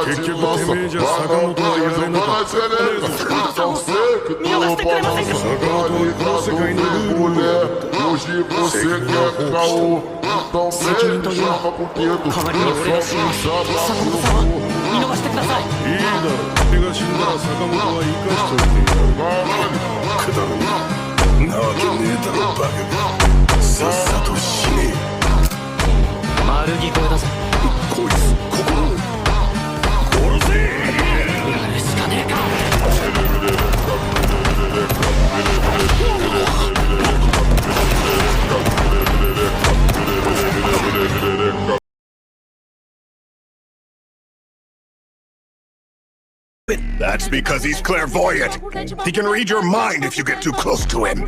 結局てめえじゃ坂本はやれなかった。見逃してくれませんか。坂本はこの世界のルールを破った。責任というのは代わりに俺が死にます。坂本さんは見逃してください。いいだろう。俺が死んだら坂本は生かしといてやる。くだらんなわけねえだろバカ。さっさと死ね。丸聞こえだぞ。こいつ心を殺せ。やるしかねえか。That's because he's clairvoyant. He can read your mind if you get too close to him.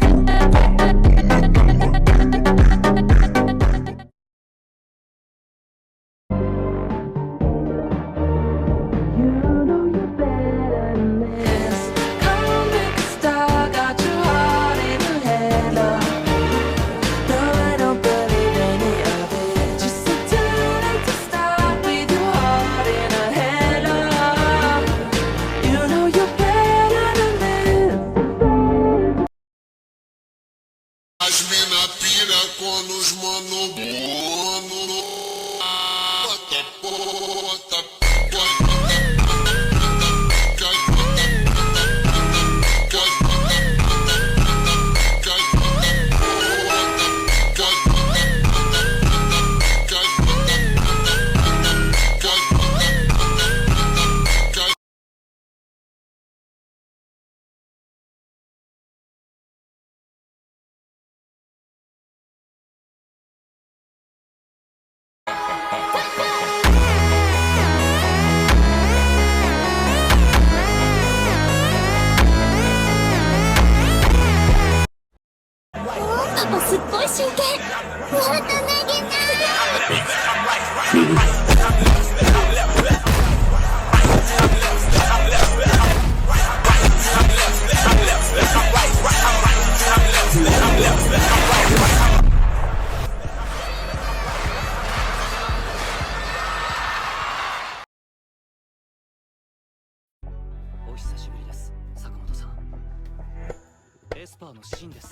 すっごい真剣。また投げない。お久しぶりです、坂本さん。エスパーのシンです。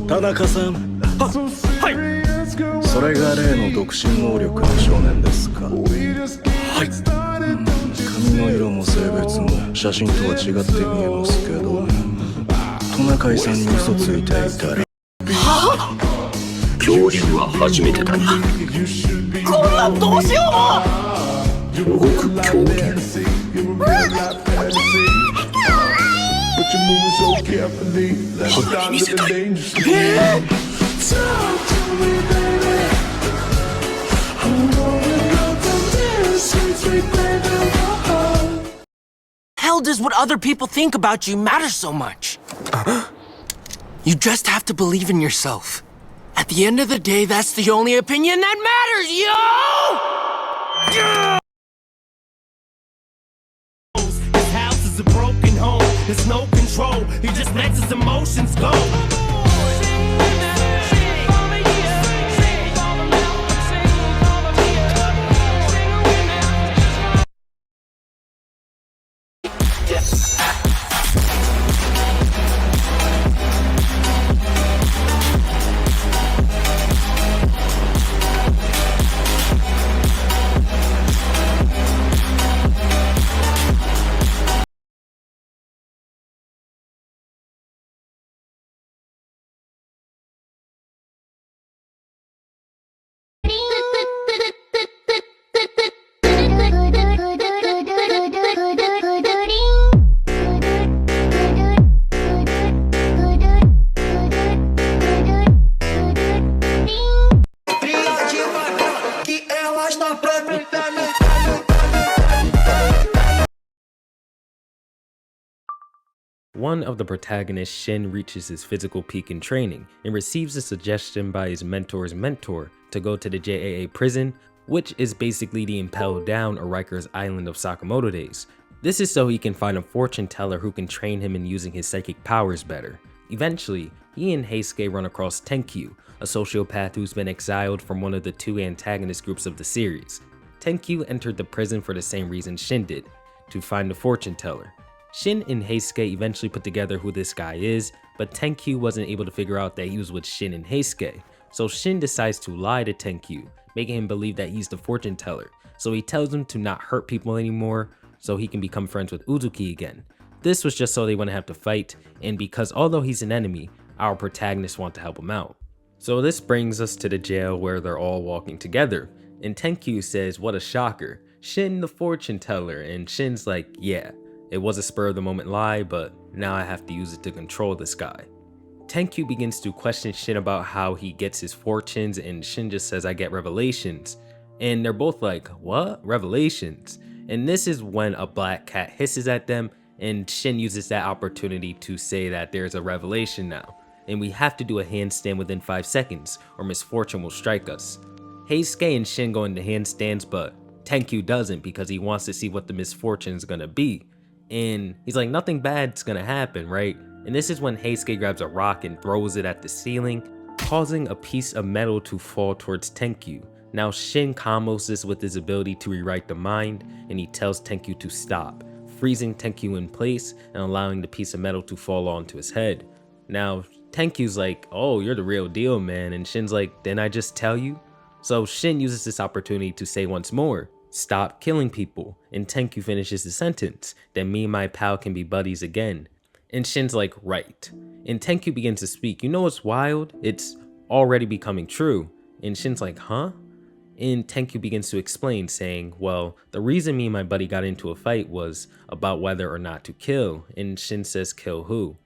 田中さん。はい。それが例の独身能力の少年ですか。はい。髪の色も性別も写真とは違って見えますけど、トナカイさんに嘘ついていたら。はあ、恐竜は初めてだな。こんなんどうしよう。動く恐竜。本に見せたい。Hell does what other people think about you matter so much? You just have to believe in yourself. At the end of the day, that's the only opinion that matters, yo! His house is a broken home. There's no control. He just lets his emotions go. One of the protagonists, Shin, reaches his physical peak in training and receives a suggestion by his mentor's mentor to go to the JAA prison, which is basically the impelled down or Rikers Island of Sakamoto days. This is so he can find a fortune teller who can train him in using his psychic powers better. Eventually, he and Heisuke run across Tenkyu, a sociopath who's been exiled from one of the two antagonist groups of the series. Tenkyu entered the prison for the same reason Shin did, to find the fortune teller. Shin and Heisuke eventually put together who this guy is, but Tenkyu wasn't able to figure out that he was with Shin and Heisuke. So Shin decides to lie to Tenkyu, making him believe that he's the fortune teller. So he tells him to not hurt people anymore, so he can become friends with Uzuki again. This was just so they wouldn't have to fight, and because although he's an enemy, our protagonists want to help him out. So this brings us to the jail where they're all walking together, and Tenkyu says, "What a shocker, Shin the fortune teller," and Shin's like, "Yeah. It was a spur of the moment lie, but now I have to use it to control this guy." Tenkyu begins to question Shin about how he gets his fortunes, and Shin just says, "I get revelations." And they're both like, "What? Revelations?" And this is when a black cat hisses at them, and Shin uses that opportunity to say that there's a revelation now, and we have to do a handstand within 5 seconds, or misfortune will strike us. Heisuke and Shin go into handstands, but Tenkyu doesn't because he wants to see what the misfortune is gonna be. And he's like, nothing bad's gonna happen, right? And this is when Heisuke grabs a rock and throws it at the ceiling, causing a piece of metal to fall towards Tenkyu. Now Shin combos this with his ability to rewrite the mind, and he tells Tenkyu to stop, freezing Tenkyu in place and allowing the piece of metal to fall onto his head. Now Tenkyu's like, "Oh, you're the real deal, man," and Shin's like, "Didn't I just tell you?" So Shin uses this opportunity to say once more, "Stop killing people," and Tenkyu finishes the sentence, "Then me and my pal can be buddies again." And Shin's like, "Right." And Tenkyu begins to speak, "You know what's wild? It's already becoming true." And Shin's like, "Huh?" And Tenkyu begins to explain, saying, "Well, the reason me and my buddy got into a fight was about whether or not to kill." And Shin says, "Kill who?"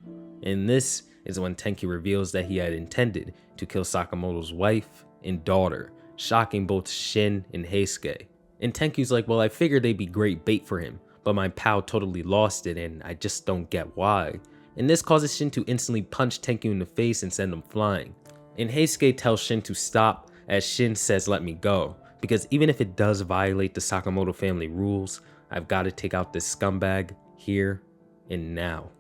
And this is when Tenkyu reveals that he had intended to kill Sakamoto's wife and daughter, shocking both Shin and Heisuke. And Tenkyu's like, "Well, I figured they'd be great bait for him, but my pal totally lost it and I just don't get why." And this causes Shin to instantly punch Tenkyu in the face and send him flying. And Heisuke tells Shin to stop as Shin says, "Let me go, because even if it does violate the Sakamoto family rules, I've got to take out this scumbag here and now."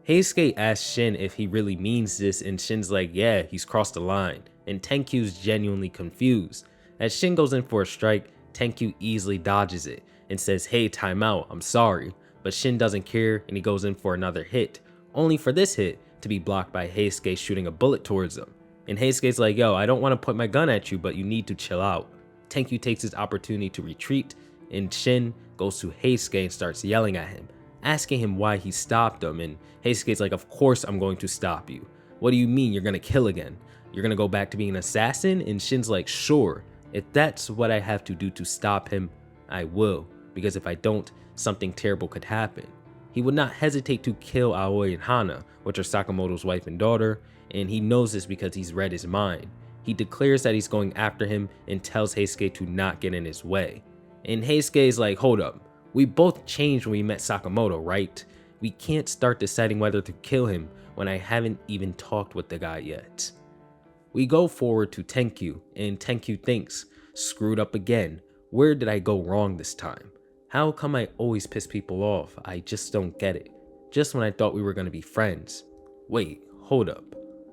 Heisuke asks Shin if he really means this, and Shin's like, "Yeah, he's crossed the line." And Tenkyu's genuinely confused. As Shin goes in for a strike, Tenkyu easily dodges it and says, "Hey, time out, I'm sorry." But Shin doesn't care and he goes in for another hit, only for this hit to be blocked by Heisuke shooting a bullet towards him. And Heisuke's like, "Yo, I don't want to put my gun at you, but you need to chill out." Tenkyu takes his opportunity to retreat, and Shin goes to Heisuke and starts yelling at him, asking him why he stopped him. And Heisuke's like, "Of course I'm going to stop you. What do you mean you're gonna kill again? You're gonna go back to being an assassin?" And Shin's like, "Sure. If that's what I have to do to stop him, I will, because if I don't, something terrible could happen." He would not hesitate to kill Aoi and Hana, which are Sakamoto's wife and daughter, and he knows this because he's read his mind. He declares that he's going after him and tells Heisuke to not get in his way. And Heisuke is like, hold up, we both changed when we met Sakamoto, right? We can't start deciding whether to kill him when I haven't even talked with the guy yet. We go forward to Tenkyu, and Tenkyu thinks, screwed up again. Where did I go wrong this time? How come I always piss people off? I just don't get it. Just when I thought we were gonna be friends. Wait, hold up.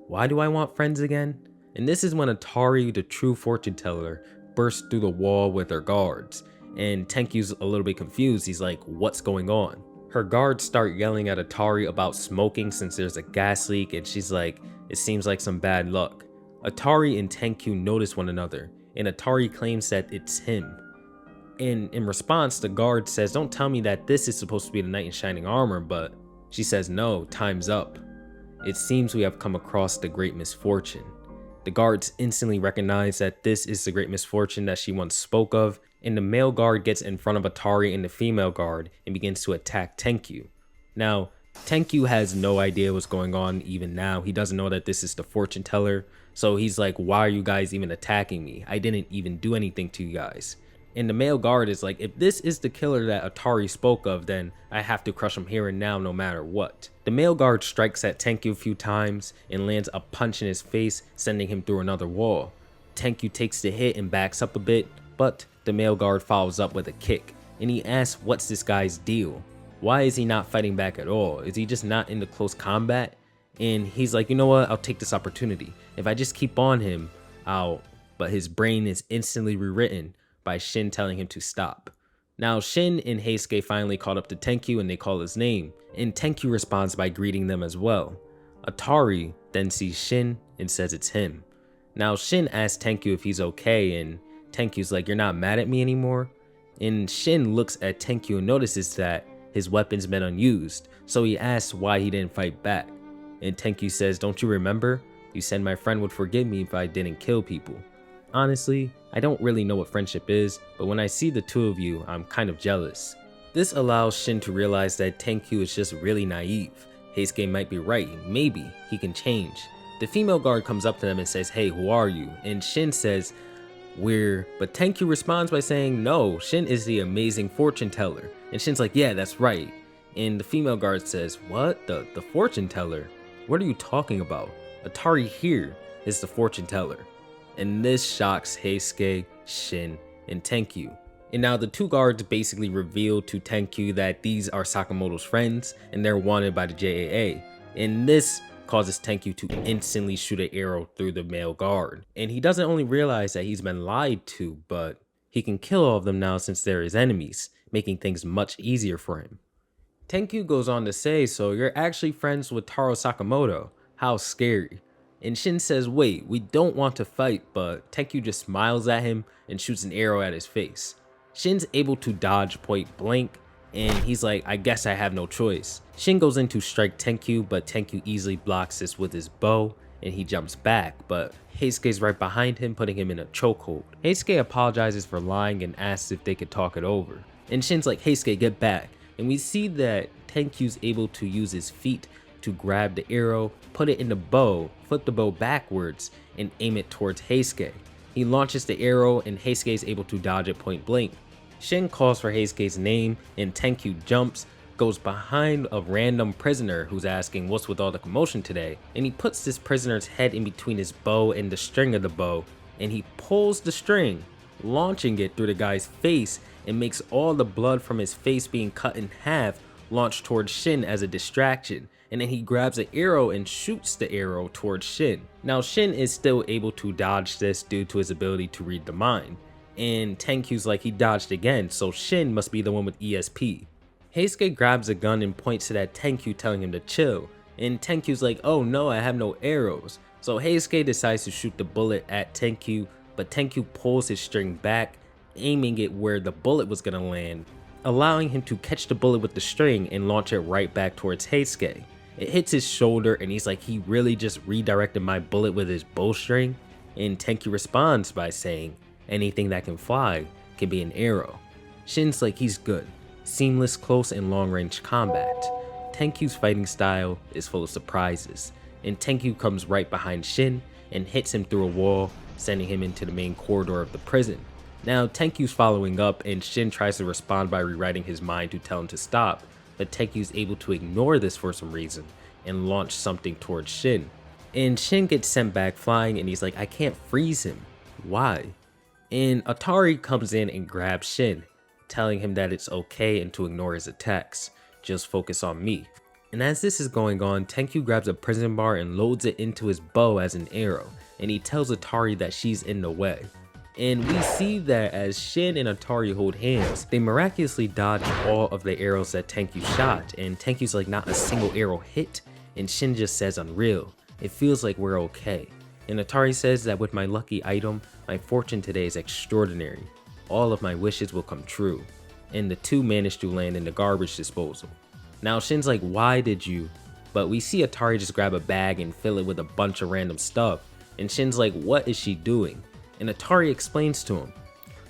Why do I want friends again? And this is when Atari, the true fortune teller, bursts through the wall with her guards. And Tenkyu's a little bit confused. He's like, what's going on? Her guards start yelling at Atari about smoking since there's a gas leak, and she's like, it seems like some bad luck. Atari and Tenkyu notice one another, and Atari claims that it's him. And in response, the guard says, don't tell me that this is supposed to be the knight in shining armor, but she says, no, time's up. It seems we have come across the great misfortune. The guards instantly recognize that this is the great misfortune that she once spoke of, and the male guard gets in front of Atari and the female guard and begins to attack Tenkyu. Now, Tenkyu has no idea what's going on even now. He doesn't know that this is the fortune teller, so he's like, why are you guys even attacking me? I didn't even do anything to you guys. And the male guard is like, if this is the killer that Atari spoke of, then I have to crush him here and now no matter what. The male guard strikes at Tenkyu a few times and lands a punch in his face, sending him through another wall. Tenkyu takes the hit and backs up a bit, but the male guard follows up with a kick, and he asks what's this guy's deal? Why is he not fighting back at all? Is he just not into close combat? And he's like, you know what, I'll take this opportunity. If I just keep on him, but his brain is instantly rewritten by Shin telling him to stop. Now Shin and Heisuke finally caught up to Tenkyu and they call his name, and Tenkyu responds by greeting them as well. Atari then sees Shin and says it's him. Now Shin asks Tenkyu if he's okay, and Tenkyu's like, you're not mad at me anymore? And Shin looks at Tenkyu and notices that his weapon's been unused, so he asks why he didn't fight back. And Tenkyu says, don't you remember? You said my friend would forgive me if I didn't kill people. Honestly, I don't really know what friendship is, but when I see the two of you, I'm kind of jealous. This allows Shin to realize that Tenkyu is just really naive. Heisuke might be right, maybe he can change. The female guard comes up to them and says, hey, who are you? And Shin says, but Tenkyu responds by saying, no, Shin is the amazing fortune teller. And Shin's like, yeah, that's right. And the female guard says, what? The fortune teller? What are you talking about? Atari here is the fortune teller. And this shocks Heisuke, Shin, and Tenkyu. And now the two guards basically reveal to Tenkyu that these are Sakamoto's friends and they're wanted by the JAA. And this causes Tenkyu to instantly shoot an arrow through the male guard. And he doesn't only realize that he's been lied to, but he can kill all of them now since they're his enemies, making things much easier for him. Tenkyu goes on to say, so you're actually friends with Taro Sakamoto. How scary. And Shin says, wait, we don't want to fight, but Tenkyu just smiles at him and shoots an arrow at his face. Shin's able to dodge point blank, and he's like, I guess I have no choice. Shin goes in to strike Tenkyu, but Tenkyu easily blocks this with his bow, and he jumps back, but Heisuke's right behind him, putting him in a chokehold. Heisuke apologizes for lying and asks if they could talk it over. And Shin's like, Heisuke, get back. And we see that Tenkyu's able to use his feet to grab the arrow, put it in the bow, flip the bow backwards, and aim it towards Heisuke. He launches the arrow and Heisuke is able to dodge it point blank. Shin calls for Heisuke's name and Tenkyu jumps, goes behind a random prisoner who's asking what's with all the commotion today, and he puts this prisoner's head in between his bow and the string of the bow, and he pulls the string, launching it through the guy's face, and makes all the blood from his face being cut in half launch towards Shin as a distraction. And then he grabs an arrow and shoots the arrow towards Shin. Now Shin is still able to dodge this due to his ability to read the mind. And Tenkyu's like, he dodged again, so Shin must be the one with ESP. Heisuke grabs a gun and points it at Tenkyu, telling him to chill. And Tenkyu's like, oh no, I have no arrows. So Heisuke decides to shoot the bullet at Tenkyu, but Tenkyu pulls his string back, aiming it where the bullet was gonna land, allowing him to catch the bullet with the string and launch it right back towards Heisuke. It hits his shoulder and he's like, he really just redirected my bullet with his bowstring? And Tenkyu responds by saying, anything that can fly can be an arrow. Shin's like, he's good. Seamless close and long range combat. Tenkyu's fighting style is full of surprises, and Tenkyu comes right behind Shin and hits him through a wall, sending him into the main corridor of the prison. Now Tenkyu's following up, and Shin tries to respond by rewriting his mind to tell him to stop, but Tenkyu's able to ignore this for some reason and launch something towards Shin. And Shin gets sent back flying, and he's like, I can't freeze him. Why? And Atari comes in and grabs Shin, telling him that it's okay and to ignore his attacks, just focus on me. And as this is going on, Tenkyu grabs a prison bar and loads it into his bow as an arrow, and he tells Atari that she's in the way. And we see that as Shin and Atari hold hands, they miraculously dodge all of the arrows that Tenkyu shot, and Tenkyu's like, not a single arrow hit, and Shin just says, unreal, it feels like we're okay. And Atari says that with my lucky item, my fortune today is extraordinary. All of my wishes will come true. And the two manage to land in the garbage disposal. Now Shin's like, why did you? But we see Atari just grab a bag and fill it with a bunch of random stuff. And Shin's like, what is she doing? And Atari explains to him,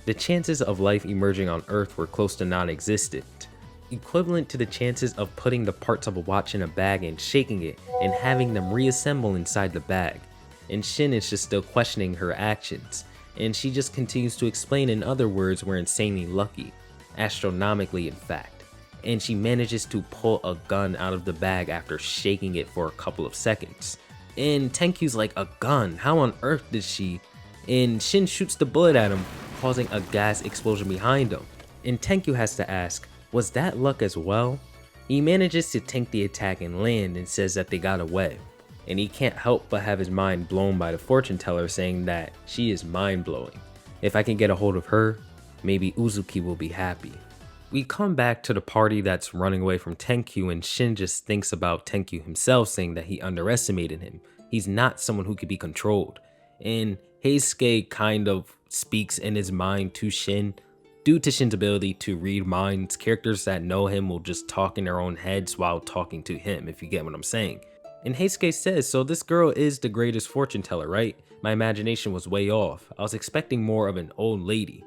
the chances of life emerging on Earth were close to non-existent, equivalent to the chances of putting the parts of a watch in a bag and shaking it and having them reassemble inside the bag. And Shin is just still questioning her actions, and she just continues to explain in other words we're insanely lucky, astronomically in fact, and she manages to pull a gun out of the bag after shaking it for a couple of seconds. And Tenkyu's like, a gun? How on earth did she? And Shin shoots the bullet at him, causing a gas explosion behind him. And Tenkyu has to ask, was that luck as well? He manages to tank the attack and land and says that they got away. And he can't help but have his mind blown by the fortune teller saying that she is mind-blowing. If I can get a hold of her, maybe Uzuki will be happy. We come back to the party that's running away from Tenkyu, and Shin just thinks about Tenkyu himself, saying that he underestimated him. He's not someone who can be controlled. And Heisuke kind of speaks in his mind to Shin. Due to Shin's ability to read minds, characters that know him will just talk in their own heads while talking to him, if you get what I'm saying. And Heisuke says, so this girl is the greatest fortune teller, right? My imagination was way off. I was expecting more of an old lady.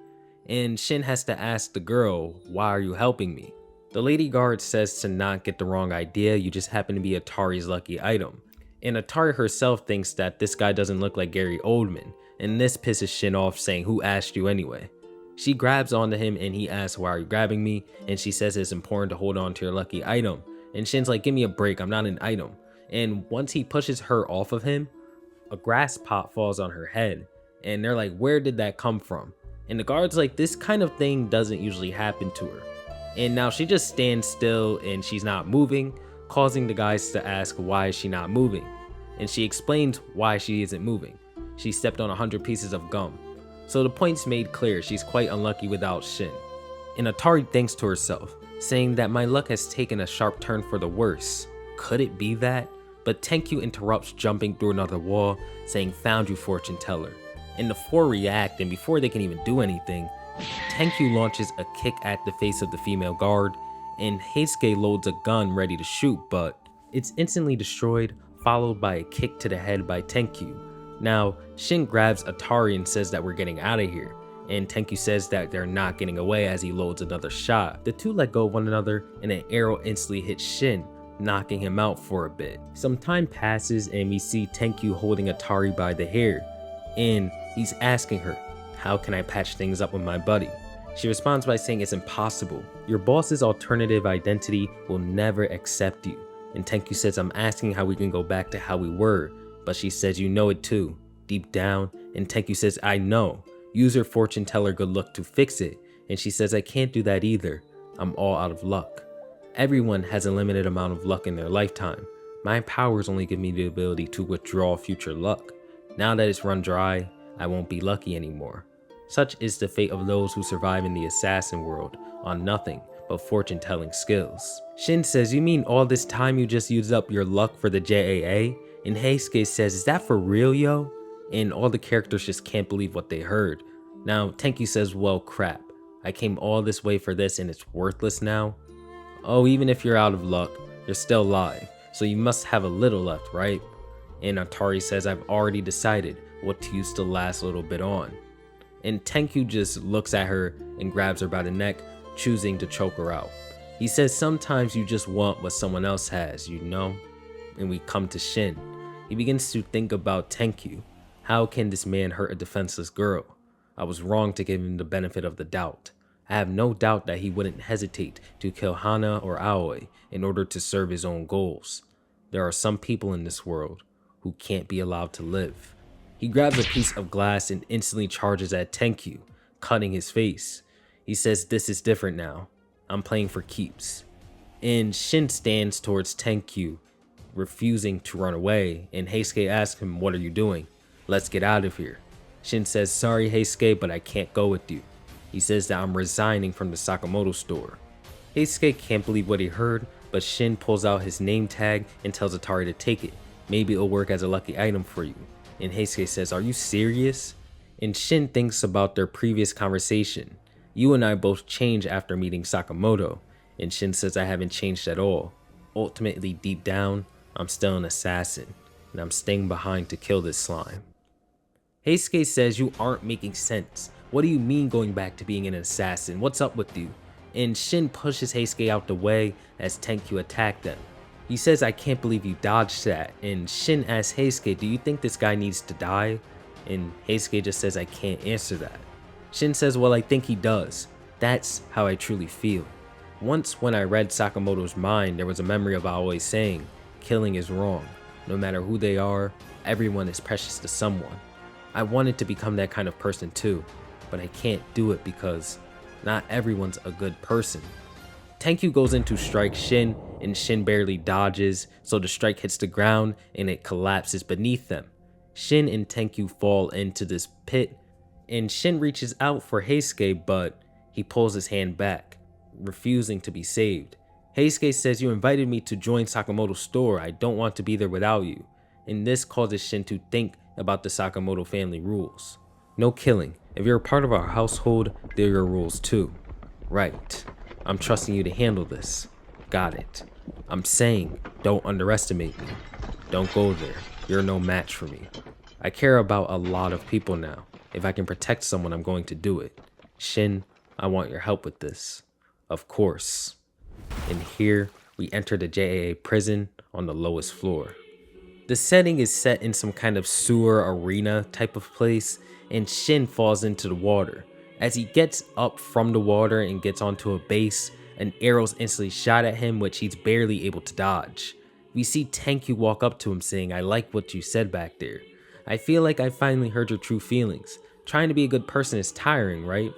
And Shin has to ask the girl, why are you helping me? The lady guard says to not get the wrong idea, you just happen to be Atari's lucky item. And Atari herself thinks that this guy doesn't look like Gary Oldman, and this pisses Shin off, saying, who asked you anyway? She grabs onto him and he asks, why are you grabbing me? And she says it's important to hold on to your lucky item. And Shin's like, give me a break, I'm not an item. And once he pushes her off of him, a grass pot falls on her head. And they're like, where did that come from? And the guard's like, this kind of thing doesn't usually happen to her. And now she just stands still and she's not moving, causing the guys to ask, why is she not moving? And she explains why she isn't moving. She stepped on 100 pieces of gum. So the point's made clear, she's quite unlucky without Shin. And Atari thinks to herself, saying that my luck has taken a sharp turn for the worse. Could it be that? But Tenkyu interrupts, jumping through another wall, saying, found you, fortune teller. And the four react, and before they can even do anything, Tenkyu launches a kick at the face of the female guard, and Heisuke loads a gun ready to shoot, but it's instantly destroyed, followed by a kick to the head by Tenkyu. Now, Shin grabs Atari and says that we're getting out of here, and Tenkyu says that they're not getting away as he loads another shot. The two let go of one another, and an arrow instantly hits Shin, knocking him out for a bit. Some time passes and we see Tenkyu holding Atari by the hair, and he's asking her, how can I patch things up with my buddy? She responds by saying it's impossible. Your boss's alternative identity will never accept you. And Tenkyu says, I'm asking how we can go back to how we were, but she says, you know it too, deep down. And Tenkyu says, I know. Use your fortune teller good luck to fix it. And she says, I can't do that either. I'm all out of luck. Everyone has a limited amount of luck in their lifetime. My powers only give me the ability to withdraw future luck. Now that it's run dry, I won't be lucky anymore. Such is the fate of those who survive in the assassin world on nothing but fortune-telling skills. Shin says, you mean all this time you just used up your luck for the JAA? And Heisuke says, is that for real, yo? And all the characters just can't believe what they heard. Now, Tenkyu says, well, crap. I came all this way for this and it's worthless now? Oh, even if you're out of luck, you're still alive, so you must have a little left, right? And Atari says, I've already decided what to use the last little bit on. And Tenkyu just looks at her and grabs her by the neck, choosing to choke her out. He says, sometimes you just want what someone else has, you know? And we come to Shin. He begins to think about Tenkyu. How can this man hurt a defenseless girl? I was wrong to give him the benefit of the doubt. I have no doubt that he wouldn't hesitate to kill Hana or Aoi in order to serve his own goals. There are some people in this world who can't be allowed to live. He grabs a piece of glass and instantly charges at Tenkyu, cutting his face. He says, "This is different now. I'm playing for keeps." And Shin stands towards Tenkyu, refusing to run away, and Heisuke asks him, "What are you doing? Let's get out of here." Shin says, "Sorry Heisuke, but I can't go with you." He says that I'm resigning from the Sakamoto store. Heisuke can't believe what he heard, but Shin pulls out his name tag and tells Atari to take it. Maybe it'll work as a lucky item for you. And Heisuke says, "Are you serious?" And Shin thinks about their previous conversation. "You and I both changed after meeting Sakamoto." And Shin says, "I haven't changed at all. Ultimately, deep down, I'm still an assassin, and I'm staying behind to kill this slime." Heisuke says, "You aren't making sense. What do you mean going back to being an assassin? What's up with you?" And Shin pushes Heisuke out the way as Tenkyu attacked them. He says, "I can't believe you dodged that." And Shin asks Heisuke, "Do you think this guy needs to die?" And Heisuke just says, "I can't answer that." Shin says, "Well, I think he does. That's how I truly feel." Once when I read Sakamoto's mind, there was a memory of Aoi saying, "Killing is wrong. No matter who they are, everyone is precious to someone." I wanted to become that kind of person too, but I can't do it because not everyone's a good person. Tenkyu goes in to strike Shin, and Shin barely dodges, so the strike hits the ground and it collapses beneath them. Shin and Tenkyu fall into this pit, and Shin reaches out for Heisuke, but he pulls his hand back, refusing to be saved. Heisuke says, "You invited me to join Sakamoto's store. I don't want to be there without you." And this causes Shin to think about the Sakamoto family rules. No killing. If you're a part of our household, they're your rules too. Right. I'm trusting you to handle this. Got it. I'm saying, don't underestimate me. Don't go there. You're no match for me. I care about a lot of people now. If I can protect someone, I'm going to do it. Shin, I want your help with this. Of course. And here, we enter the JAA prison on the lowest floor. The setting is set in some kind of sewer arena type of place, and Shin falls into the water. As he gets up from the water and gets onto a base, an arrow's instantly shot at him, which he's barely able to dodge. We see Tenkyu walk up to him saying, "I like what you said back there. I feel like I finally heard your true feelings. Trying to be a good person is tiring, right?"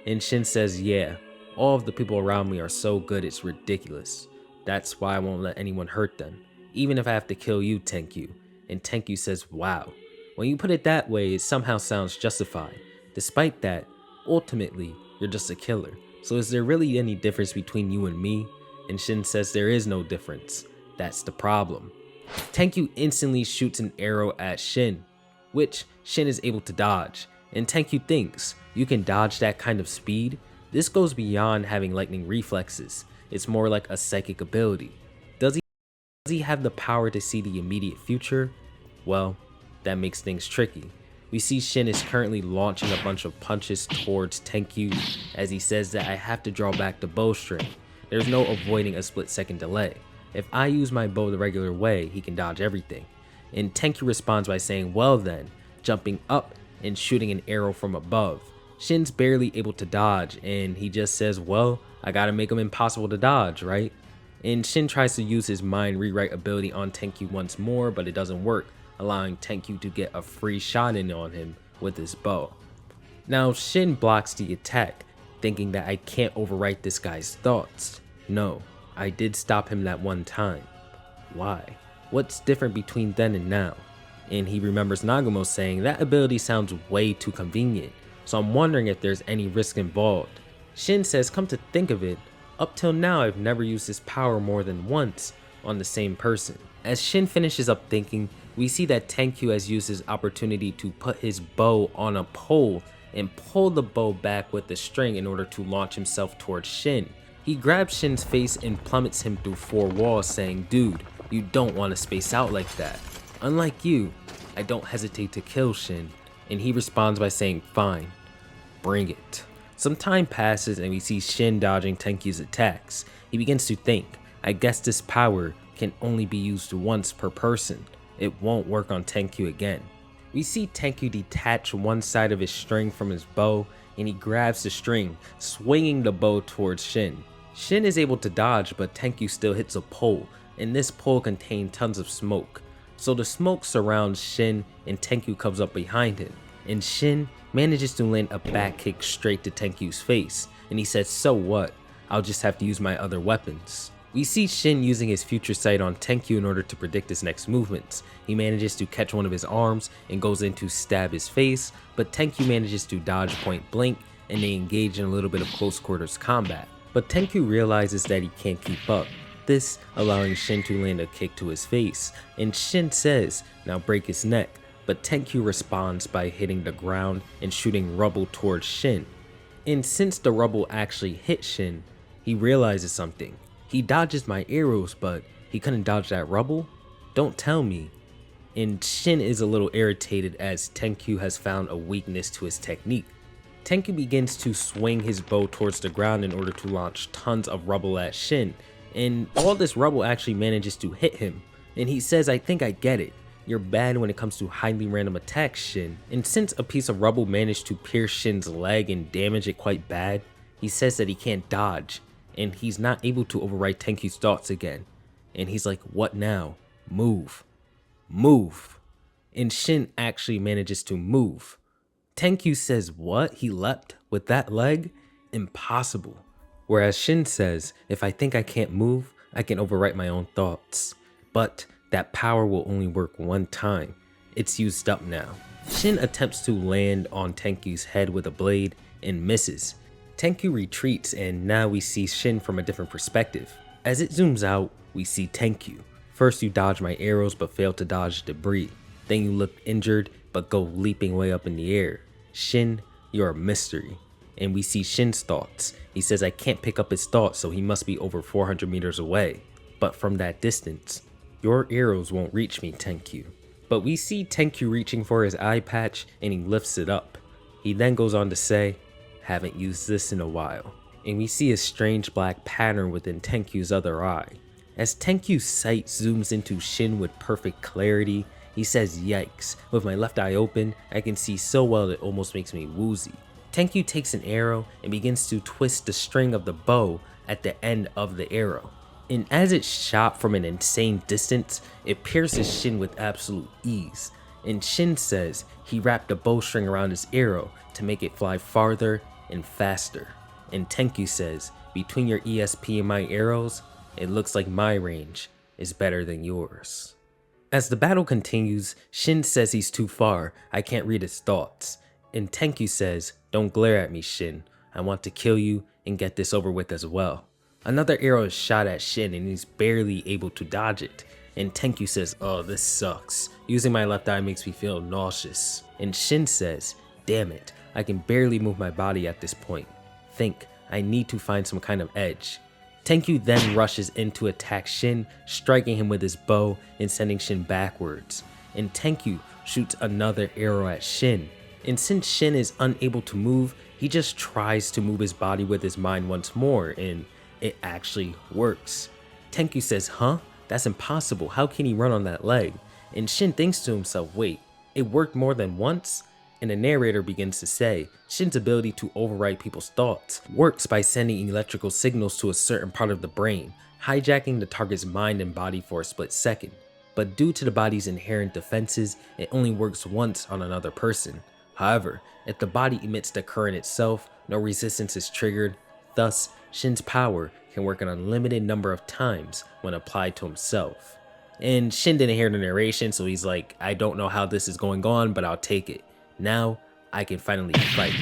And Shin says, "Yeah, all of the people around me are so good it's ridiculous. That's why I won't let anyone hurt them, even if I have to kill you, Tenkyu." And Tenkyu says, "Wow, when you put it that way, it somehow sounds justified. Despite that, ultimately, you're just a killer. So is there really any difference between you and me?" And Shin says there is no difference. That's the problem. Tenkyu instantly shoots an arrow at Shin, which Shin is able to dodge. And Tenkyu thinks, you can dodge that kind of speed? This goes beyond having lightning reflexes. It's more like a psychic ability. Does he have the power to see the immediate future? Well, that makes things tricky. We see Shin is currently launching a bunch of punches towards Tenkyu as he says that I have to draw back the bowstring. There's no avoiding a split-second delay. If I use my bow the regular way, he can dodge everything. And Tenkyu responds by saying, "Well then," jumping up and shooting an arrow from above. Shin's barely able to dodge, and he just says, "Well, I gotta make him impossible to dodge, right?" And Shin tries to use his mind rewrite ability on Tenkyu once more, but it doesn't work, allowing Tenkyu to get a free shot in on him with his bow. Now Shin blocks the attack, thinking that I can't overwrite this guy's thoughts. No, I did stop him that one time. Why? What's different between then and now? And he remembers Nagumo saying that ability sounds way too convenient, so I'm wondering if there's any risk involved. Shin says, come to think of it, up till now I've never used this power more than once on the same person. As Shin finishes up thinking, we see that Tenkyu has used his opportunity to put his bow on a pole and pull the bow back with the string in order to launch himself towards Shin. He grabs Shin's face and plummets him through 4 walls saying, "Dude, you don't want to space out like that. Unlike you, I don't hesitate to kill Shin." And he responds by saying, "Fine, bring it." Some time passes and we see Shin dodging Tenkyu's attacks. He begins to think, I guess this power can only be used once per person. It won't work on Tenkyu again. We see Tenkyu detach one side of his string from his bow, and he grabs the string, swinging the bow towards Shin. Shin is able to dodge, but Tenkyu still hits a pole, and this pole contained tons of smoke. So the smoke surrounds Shin, and Tenkyu comes up behind him, and Shin manages to land a back kick straight to Tenkyu's face, and he says, "So what? I'll just have to use my other weapons." We see Shin using his future sight on Tenkyu in order to predict his next movements. He manages to catch one of his arms and goes in to stab his face, but Tenkyu manages to dodge point blank, and they engage in a little bit of close quarters combat. But Tenkyu realizes that he can't keep up, this allowing Shin to land a kick to his face, and Shin says, "Now break his neck," but Tenkyu responds by hitting the ground and shooting rubble towards Shin. And since the rubble actually hit Shin, he realizes something. He dodges my arrows, but he couldn't dodge that rubble? Don't tell me. And Shin is a little irritated as Tenkyu has found a weakness to his technique. Tenkyu begins to swing his bow towards the ground in order to launch tons of rubble at Shin, and all this rubble actually manages to hit him. And he says, "I think I get it. You're bad when it comes to highly random attacks, Shin." And since a piece of rubble managed to pierce Shin's leg and damage it quite bad, he says that he can't dodge, and he's not able to override Tenkyu's thoughts again. And he's like, "What now? Move. Move." And Shin actually manages to move. Tenkyu says, "What? He leapt with that leg? Impossible." Whereas Shin says, "If I think I can't move, I can overwrite my own thoughts. But that power will only work one time. It's used up now." Shin attempts to land on Tenkyu's head with a blade and misses. Tenkyu retreats, and now we see Shin from a different perspective. As it zooms out, we see Tenkyu. "First you dodge my arrows but fail to dodge debris. Then you look injured but go leaping way up in the air. Shin, you're a mystery." And we see Shin's thoughts. He says, "I can't pick up his thoughts, so he must be over 400 meters away. But from that distance, your arrows won't reach me, Tenkyu." But we see Tenkyu reaching for his eye patch, and he lifts it up. He then goes on to say, "Haven't used this in a while." And we see a strange black pattern within Tenkyu's other eye. As Tenkyu's sight zooms into Shin with perfect clarity, he says, "Yikes, with my left eye open, I can see so well it almost makes me woozy." Tenkyu takes an arrow and begins to twist the string of the bow at the end of the arrow. And as it's shot from an insane distance, it pierces Shin with absolute ease. And Shin says he wrapped a bowstring around his arrow to make it fly farther and faster. And Tenkyu says, "Between your ESP and my arrows, it looks like my range is better than yours." As the battle continues, Shin says he's too far, I can't read his thoughts. And Tenkyu says, "Don't glare at me, Shin. I want to kill you and get this over with as well." Another arrow is shot at Shin and he's barely able to dodge it. And Tenkyu says, "Oh, this sucks. Using my left eye makes me feel nauseous." And Shin says, "Damn it, I can barely move my body at this point. Think, I need to find some kind of edge." Tenkyu then rushes in to attack Shin, striking him with his bow and sending Shin backwards. And Tenkyu shoots another arrow at Shin. And since Shin is unable to move, he just tries to move his body with his mind once more, and it actually works. Tenkyu says, "Huh? That's impossible. How can he run on that leg?" And Shin thinks to himself, "Wait, it worked more than once?" And the narrator begins to say, Shin's ability to overwrite people's thoughts works by sending electrical signals to a certain part of the brain, hijacking the target's mind and body for a split second. But due to the body's inherent defenses, it only works once on another person. However, if the body emits the current itself, no resistance is triggered. Thus, Shin's power can work an unlimited number of times when applied to himself. And Shin didn't hear the narration, so he's like, "I don't know how this is going on, but I'll take it. Now, I can finally fight."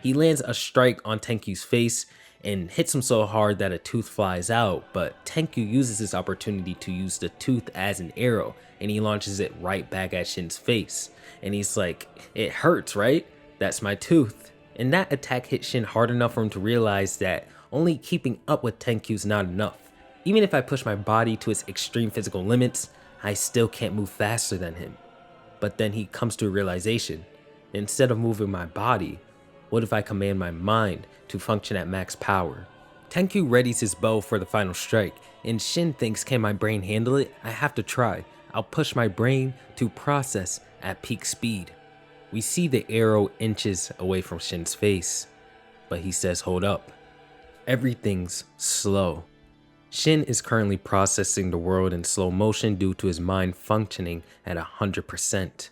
He lands a strike on Tenkyu's face and hits him so hard that a tooth flies out, but Tenkyu uses this opportunity to use the tooth as an arrow, and he launches it right back at Shin's face. And he's like, "It hurts, right? That's my tooth." And that attack hit Shin hard enough for him to realize that only keeping up with Tenkyu's not enough. Even if I push my body to its extreme physical limits, I still can't move faster than him. But then he comes to a realization. Instead of moving my body, what if I command my mind to function at max power? Tenkyu readies his bow for the final strike, and Shin thinks, "Can my brain handle it? I have to try. I'll push my brain to process at peak speed." We see the arrow inches away from Shin's face, but he says hold up. Everything's slow. Shin is currently processing the world in slow motion due to his mind functioning at 100%,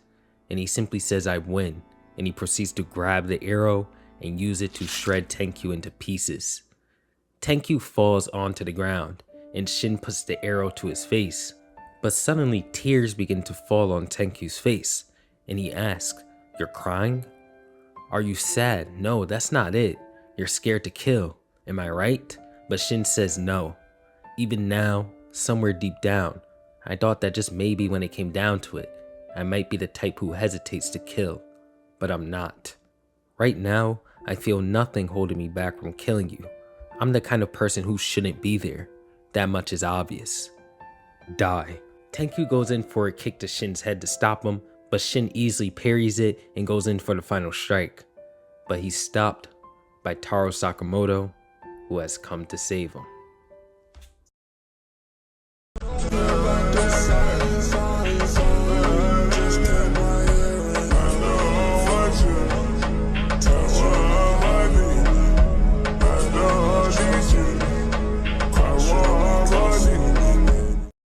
and he simply says I win, and he proceeds to grab the arrow and use it to shred Tenkyu into pieces. Tenkyu falls onto the ground, and Shin puts the arrow to his face, but suddenly tears begin to fall on Tenkyu's face, and he asks, "You're crying? Are you sad? No, that's not it. You're scared to kill. Am I right?" But Shin says no. Even now, somewhere deep down, I thought that just maybe when it came down to it, I might be the type who hesitates to kill, but I'm not. Right now, I feel nothing holding me back from killing you. I'm the kind of person who shouldn't be there. That much is obvious. Die. Tenkyu goes in for a kick to Shin's head to stop him, but Shin easily parries it and goes in for the final strike. But he's stopped by Taro Sakamoto, who has come to save him.